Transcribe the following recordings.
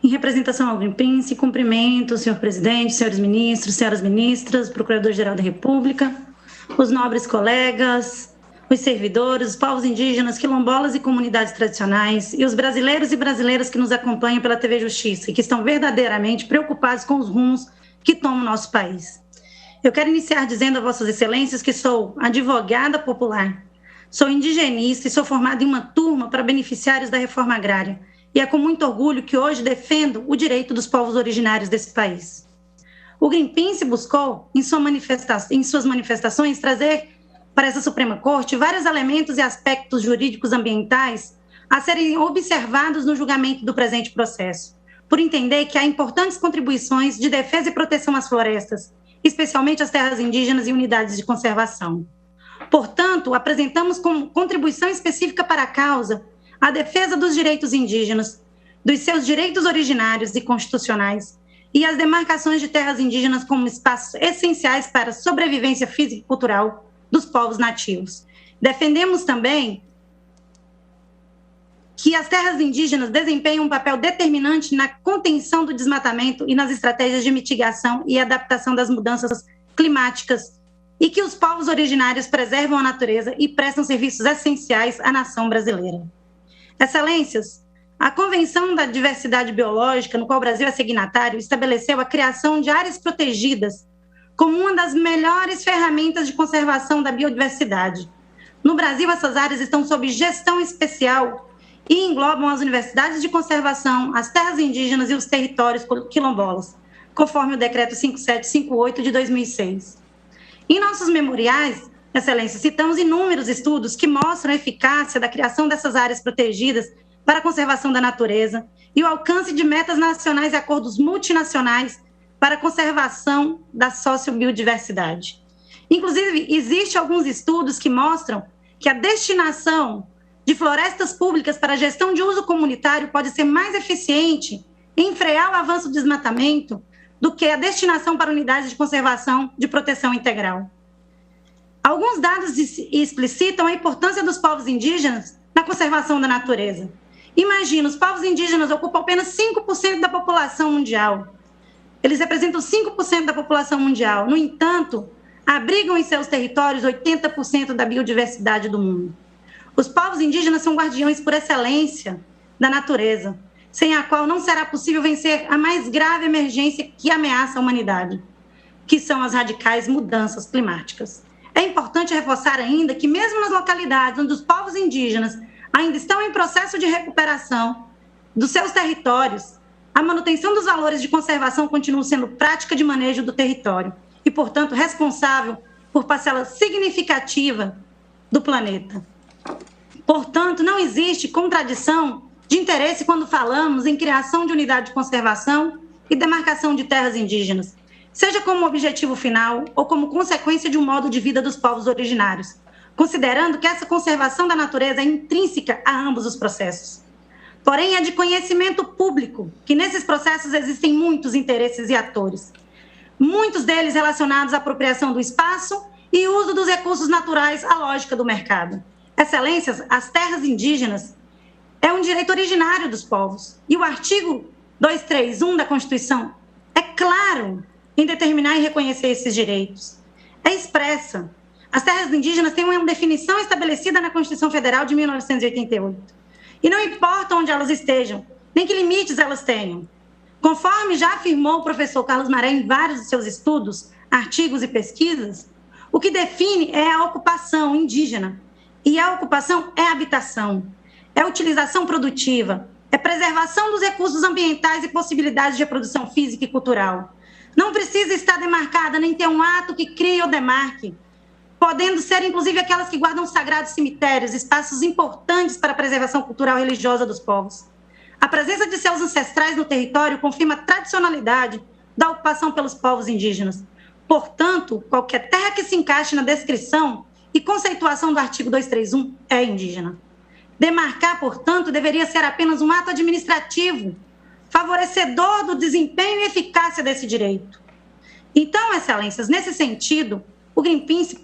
Em representação ao Greenpeace, cumprimento, senhor presidente, senhores ministros, senhoras ministras, procurador-geral da República, os nobres colegas, os servidores, os povos indígenas, quilombolas e comunidades tradicionais, e os brasileiros e brasileiras que nos acompanham pela TV Justiça e que estão verdadeiramente preocupados com os rumos que toma o nosso país. Eu quero iniciar dizendo a vossas excelências que sou advogada popular, sou indigenista e sou formada em uma turma para beneficiários da reforma agrária. E é com muito orgulho que hoje defendo o direito dos povos originários desse país. O Greenpeace buscou, em suas manifestações, trazer para essa Suprema Corte vários elementos e aspectos jurídicos ambientais a serem observados no julgamento do presente processo, por entender que há importantes contribuições de defesa e proteção às florestas, especialmente às terras indígenas e unidades de conservação. Portanto, apresentamos como contribuição específica para a causa a defesa dos direitos indígenas, dos seus direitos originários e constitucionais, e as demarcações de terras indígenas como espaços essenciais para a sobrevivência física e cultural dos povos nativos. Defendemos também que as terras indígenas desempenham um papel determinante na contenção do desmatamento e nas estratégias de mitigação e adaptação das mudanças climáticas, e que os povos originários preservam a natureza e prestam serviços essenciais à nação brasileira. Excelências, a Convenção da Diversidade Biológica, no qual o Brasil é signatário, estabeleceu a criação de áreas protegidas como uma das melhores ferramentas de conservação da biodiversidade. No Brasil, essas áreas estão sob gestão especial e englobam as universidades de conservação, as terras indígenas e os territórios quilombolas, conforme o Decreto 5758 de 2006. Em nossos memoriais, Excelência, citamos inúmeros estudos que mostram a eficácia da criação dessas áreas protegidas para a conservação da natureza e o alcance de metas nacionais e acordos multinacionais para a conservação da sociobiodiversidade. Inclusive, existem alguns estudos que mostram que a destinação de florestas públicas para a gestão de uso comunitário pode ser mais eficiente em frear o avanço do desmatamento do que a destinação para unidades de conservação de proteção integral. Alguns dados explicitam a importância dos povos indígenas na conservação da natureza. Imagina, os povos indígenas ocupam apenas 5% da população mundial. Eles representam 5% da população mundial. No entanto, abrigam em seus territórios 80% da biodiversidade do mundo. Os povos indígenas são guardiões por excelência da natureza, sem a qual não será possível vencer a mais grave emergência que ameaça a humanidade, que são as radicais mudanças climáticas. É importante reforçar ainda que mesmo nas localidades onde os povos indígenas ainda estão em processo de recuperação dos seus territórios, a manutenção dos valores de conservação continua sendo prática de manejo do território e, portanto, responsável por parcela significativa do planeta. Portanto, não existe contradição de interesse quando falamos em criação de unidade de conservação e demarcação de terras indígenas, seja como objetivo final ou como consequência de um modo de vida dos povos originários, considerando que essa conservação da natureza é intrínseca a ambos os processos. Porém, é de conhecimento público que nesses processos existem muitos interesses e atores, muitos deles relacionados à apropriação do espaço e uso dos recursos naturais à lógica do mercado. Excelências, as terras indígenas é um direito originário dos povos, e o artigo 231 da Constituição é claro em determinar e reconhecer esses direitos. É expressa. As terras indígenas têm uma definição estabelecida na Constituição Federal de 1988. E não importa onde elas estejam, nem que limites elas tenham. Conforme já afirmou o professor Carlos Maré em vários de seus estudos, artigos e pesquisas, o que define é a ocupação indígena. E a ocupação é habitação, é utilização produtiva, é preservação dos recursos ambientais e possibilidades de reprodução física e cultural. Não precisa estar demarcada, nem ter um ato que crie ou demarque, podendo ser, inclusive, aquelas que guardam sagrados cemitérios, espaços importantes para a preservação cultural e religiosa dos povos. A presença de seus ancestrais no território confirma a tradicionalidade da ocupação pelos povos indígenas. Portanto, qualquer terra que se encaixe na descrição e conceituação do artigo 231 é indígena. Demarcar, portanto, deveria ser apenas um ato administrativo, favorecedor do desempenho e eficácia desse direito. Então, excelências, nesse sentido, o Greenpeace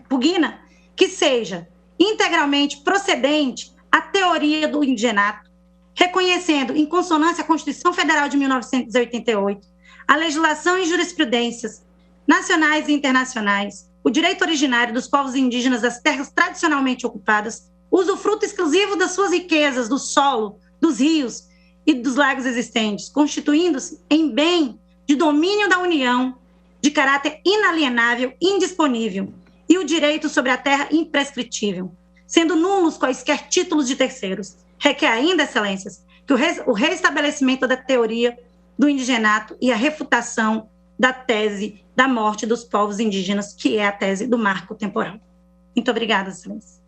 pugna que seja integralmente procedente a teoria do indigenato reconhecendo, em consonância à Constituição Federal de 1988, a legislação e jurisprudências nacionais e internacionais, o direito originário dos povos indígenas das terras tradicionalmente ocupadas, usufruto exclusivo das suas riquezas, do solo, dos rios e dos lagos existentes, constituindo-se em bem de domínio da União, de caráter inalienável, indisponível, e o direito sobre a terra imprescritível, sendo nulos quaisquer títulos de terceiros. Requer ainda, excelências, que o reestabelecimento da teoria do indigenato e a refutação da tese da morte dos povos indígenas, que é a tese do marco temporal. Muito obrigada, excelência.